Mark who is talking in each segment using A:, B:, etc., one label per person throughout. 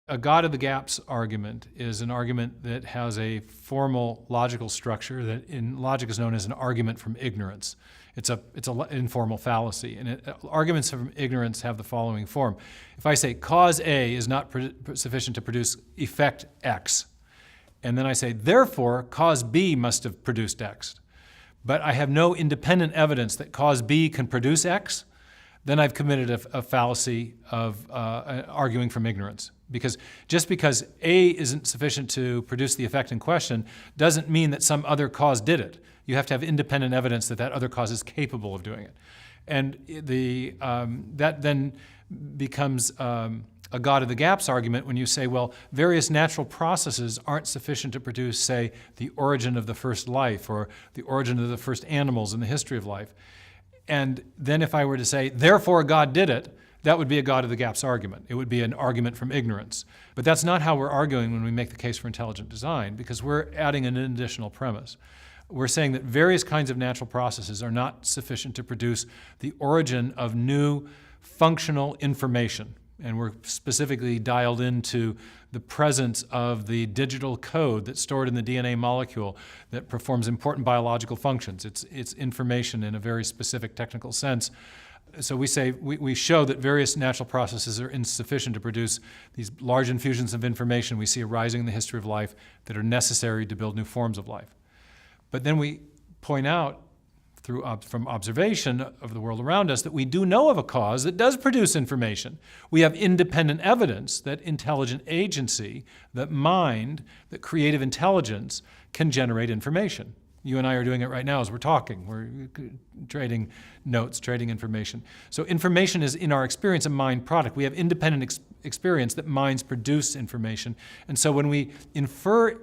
A: A God of the gaps argument is an argument that has a formal logical structure that in logic is known as an argument from ignorance. It's an informal fallacy, and arguments from ignorance have the following form. If I say cause A is not sufficient to produce effect X, and then I say therefore cause B must have produced X, but I have no independent evidence that cause B can produce X, then I've committed a fallacy of arguing from ignorance. Because just because A isn't sufficient to produce the effect in question doesn't mean that some other cause did it. You have to have independent evidence that that other cause is capable of doing it. And that then becomes a God of the gaps argument when you say, well, various natural processes aren't sufficient to produce, say, the origin of the first life or the origin of the first animals in the history of life. And then if I were to say, therefore God did it, that would be a God of the gaps argument. It would be an argument from ignorance. But that's not how we're arguing when we make the case for intelligent design, because we're adding an additional premise. We're saying that various kinds of natural processes are not sufficient to produce the origin of new functional information. And we're specifically dialed into the presence of the digital code that's stored in the DNA molecule that performs important biological functions. It's information in a very specific technical sense. So we say, we show that various natural processes are insufficient to produce these large infusions of information we see arising in the history of life that are necessary to build new forms of life. But then we point out from observation of the world around us that we do know of a cause that does produce information. We have independent evidence that intelligent agency, that mind, that creative intelligence can generate information. You and I are doing it right now as we're talking. We're trading notes, trading information. So information is, in our experience, a mind product. We have independent experience that minds produce information. And so when we infer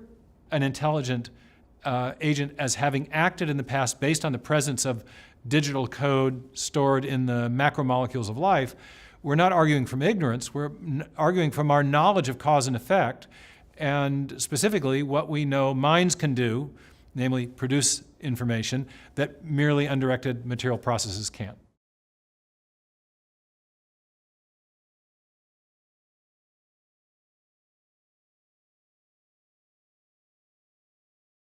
A: an intelligent agent as having acted in the past based on the presence of digital code stored in the macromolecules of life, we're not arguing from ignorance. We're arguing from our knowledge of cause and effect, and specifically what we know minds can do, namely produce information that merely undirected material processes can't.